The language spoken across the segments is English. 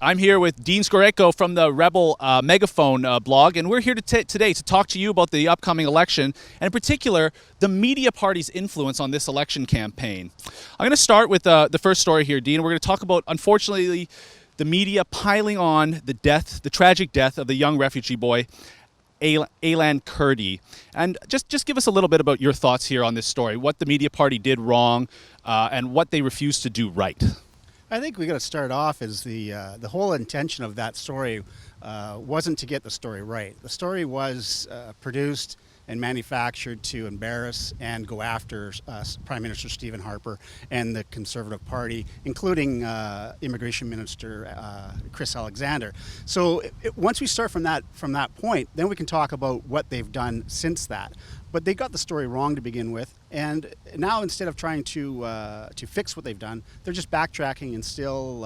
I'm here with Dean Skoreyko from the Rebel Megaphone blog, and we're here today to talk to you about the upcoming election, and in particular, the media party's influence on this election campaign. I'm going to start with the first story here, Dean. We're going to talk about, unfortunately, the media piling on the tragic death of the young refugee boy, Aylan Kurdi. And just give us a little bit about your thoughts here on this story, what the media party did wrong, and what they refused to do right. I think we got to start off as the whole intention of that story wasn't to get the story right. The story was produced and manufactured to embarrass and go after Prime Minister Stephen Harper and the Conservative Party, including Immigration Minister Chris Alexander. So once we start from that point, then we can talk about what they've done since that. But they got the story wrong to begin with, and now instead of trying to fix what they've done, they're just backtracking and still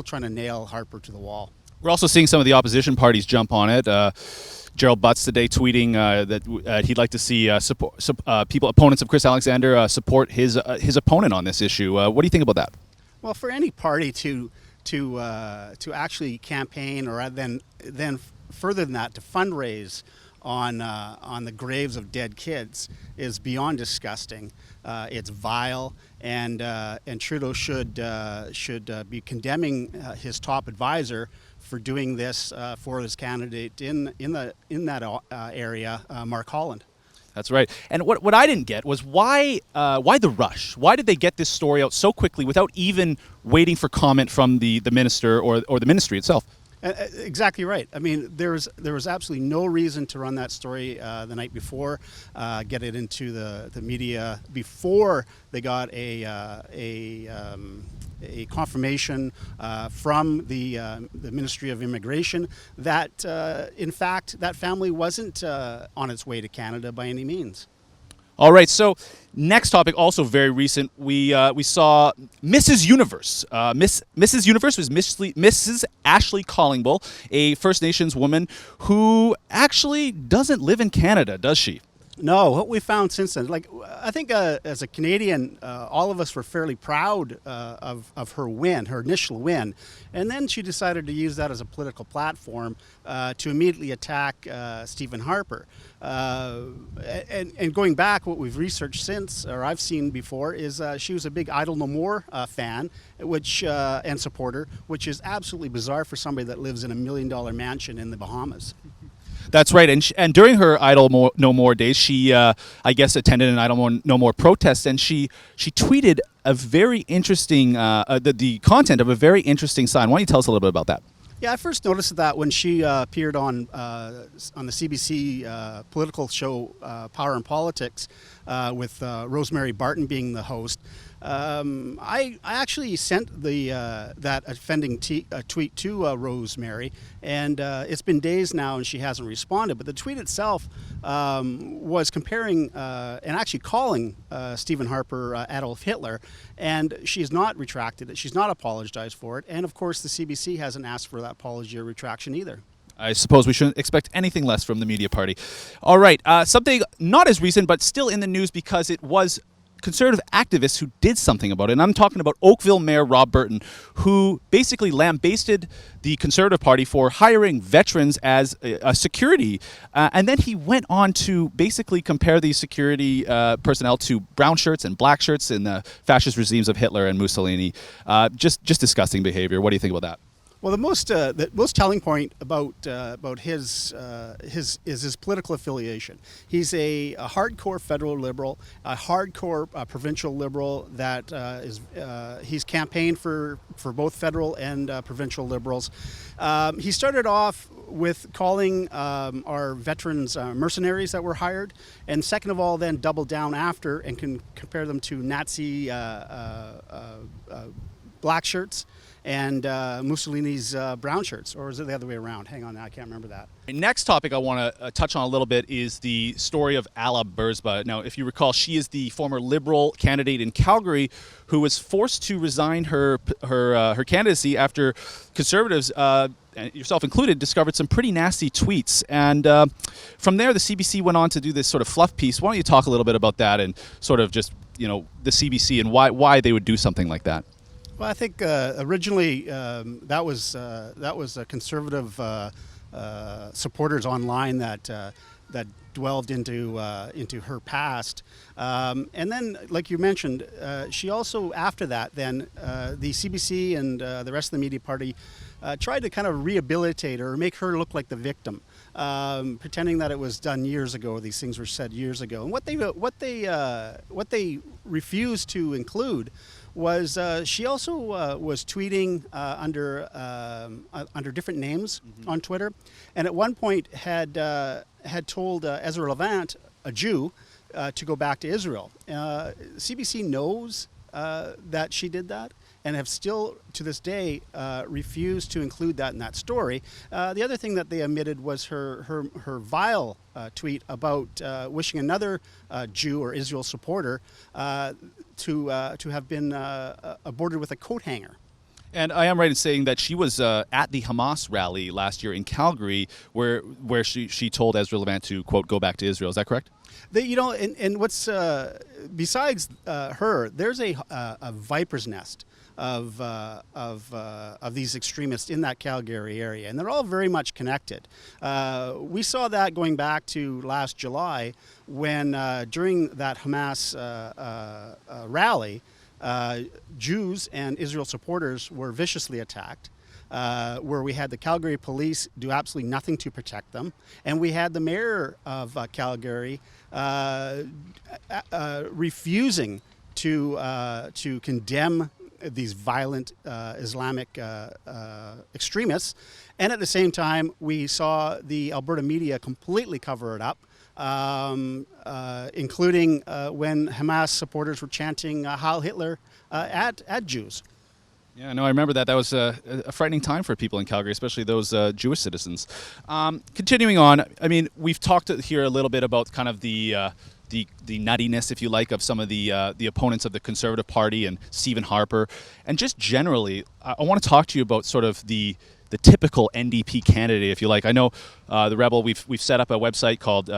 trying to nail Harper to the wall. We're also seeing some of the opposition parties jump on it. Gerald Butts today tweeting that he'd like to see opponents of Chris Alexander support his opponent on this issue. What do you think about that? Well, for any party to actually campaign, or then further than that, to fundraise on the graves of dead kids is beyond disgusting. It's vile, and Trudeau should be condemning his top advisor for doing this for his candidate in that area, Mark Holland. That's right. And what I didn't get was why the rush? Why did they get this story out so quickly without even waiting for comment from the minister or the ministry itself? Exactly right. I mean, there was absolutely no reason to run that story the night before, get it into the media before they got a confirmation from the Ministry of Immigration that, in fact, that family wasn't on its way to Canada by any means. All right, so next topic, also very recent. We saw Mrs. Universe. Mrs. Universe was Mrs. Ashley Collingbull, a First Nations woman who actually doesn't live in Canada, does she? No, what we found since then, I think as a Canadian, all of us were fairly proud of her win, her initial win. And then she decided to use that as a political platform to immediately attack Stephen Harper. And going back, what we've researched since, or I've seen before, is she was a big Idle No More fan and supporter, which is absolutely bizarre for somebody that lives in $1 million mansion in the Bahamas. That's right, and during her Idle No More days, she, I guess, attended an Idle No More protest, and she tweeted a very interesting, the content of a very interesting sign. Why don't you tell us a little bit about that? Yeah, I first noticed that when she appeared on the CBC political show Power and Politics with Rosemary Barton being the host. I actually sent that offending tweet to Rosemary, and it's been days now and she hasn't responded. But the tweet itself was comparing and actually calling Stephen Harper Adolf Hitler, and she's not retracted it. She's not apologized for it, and of course the CBC hasn't asked for that apology or retraction either. I suppose we shouldn't expect anything less from the media party. All right, something not as recent but still in the news because it was Conservative activists who did something about it. And I'm talking about Oakville Mayor Rob Burton, who basically lambasted the Conservative Party for hiring veterans as a security. And then he went on to basically compare these security personnel to brown shirts and black shirts in the fascist regimes of Hitler and Mussolini. Just disgusting behavior. What do you think about that? Well, the most telling point about his political affiliation. He's a hardcore federal liberal, a hardcore provincial liberal that he's campaigned for both federal and provincial liberals. He started off with calling our veterans mercenaries that were hired, and second of all, then doubled down after and can compare them to Nazi black shirts and Mussolini's brown shirts, or is it the other way around? Hang on, I can't remember that. Next topic I want to touch on a little bit is the story of Alla Burzba. Now, if you recall, she is the former Liberal candidate in Calgary who was forced to resign her candidacy after Conservatives, yourself included, discovered some pretty nasty tweets. And from there, the CBC went on to do this sort of fluff piece. Why don't you talk a little bit about that and sort of just, the CBC and why they would do something like that? Well, I think originally that was a conservative supporters online that delved into her past, and then, like you mentioned, she also after that, then the CBC and the rest of the media party tried to kind of rehabilitate her or make her look like the victim, pretending that it was done years ago. These things were said years ago, and what they refused to include was she also was tweeting under different names on Twitter, and at one point had told Ezra Levant, a Jew, to go back to Israel. CBC knows that she did that, and have still to this day refused to include that in that story. The other thing that they omitted was her vile tweet about wishing another Jew or Israel supporter to have been aborted with a coat hanger. And I am right in saying that she was at the Hamas rally last year in Calgary, where she told Ezra Levant to, quote, go back to Israel. Is that correct? And what's besides her, there's a viper's nest of these extremists in that Calgary area, and they're all very much connected. We saw that going back to last July, when during that Hamas rally, Jews and Israel supporters were viciously attacked, where we had the Calgary police do absolutely nothing to protect them, and we had the mayor of Calgary refusing to condemn these violent Islamic extremists, and at the same time we saw the Alberta media completely cover it up, including when Hamas supporters were chanting Heil Hitler at Jews. Yeah, no, I remember that. That was a frightening time for people in Calgary, especially those Jewish citizens. Continuing on, I mean, we've talked here a little bit about kind of the nuttiness, if you like, of some of the opponents of the Conservative Party and Stephen Harper, and just generally, I want to talk to you about sort of the typical NDP candidate, if you like. I know the Rebel. We've set up a website called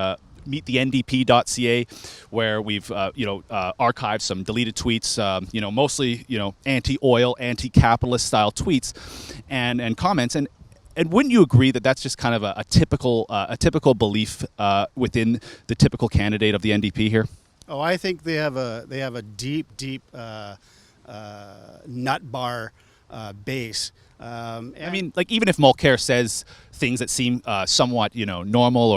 MEETTHENP.CA, where we've archived some deleted tweets, mostly anti-oil, anti-capitalist style tweets, and comments. And wouldn't you agree that that's just kind of a typical belief within the typical candidate of the NDP here? Oh, I think they have a deep nut bar base. I mean, like, even if Mulcair says things that seem somewhat, normal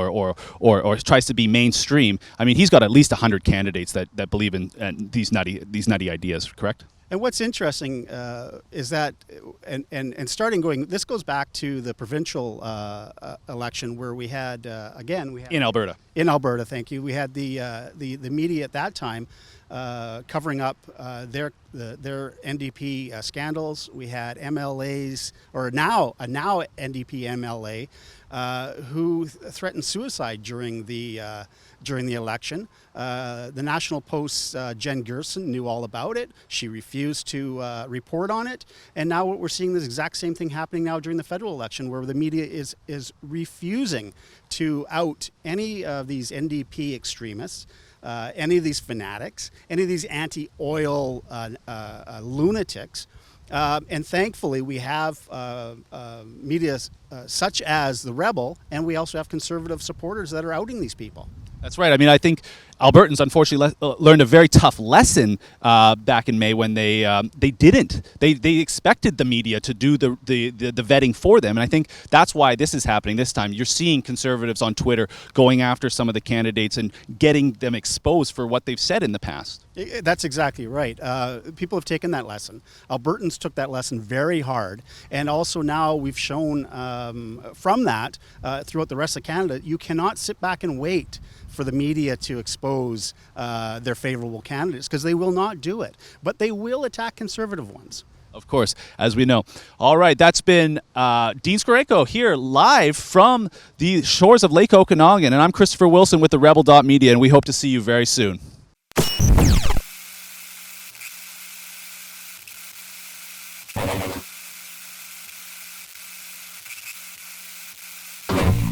or tries to be mainstream, I mean, he's got at least 100 candidates that believe in these nutty ideas, correct? And what's interesting is that, and starting going, this goes back to the provincial election where we had in Alberta. In Alberta, thank you. We had the media at that time covering up their NDP scandals. We had MLAs, or now NDP MLA, who threatened suicide during the election. The National Post's Jen Gerson knew all about it. She refused to report on it, and now what we're seeing is the exact same thing happening now during the federal election, where the media is refusing to out any of these NDP extremists, any of these fanatics, any of these anti-oil lunatics. And thankfully, we have media such as The Rebel, and we also have conservative supporters that are outing these people. That's right. I mean, I think Albertans unfortunately learned a very tough lesson back in May when they didn't. They expected the media to do the vetting for them, and I think that's why this is happening this time. You're seeing conservatives on Twitter going after some of the candidates and getting them exposed for what they've said in the past. That's exactly right. People have taken that lesson. Albertans took that lesson very hard, and also now we've shown from that throughout the rest of Canada, you cannot sit back and wait for the media to expose their favorable candidates, because they will not do it. But they will attack conservative ones. Of course, as we know. All right, that's been Dean Skoreyko here live from the shores of Lake Okanagan, and I'm Christopher Wilson with TheRebel.media, and we hope to see you very soon.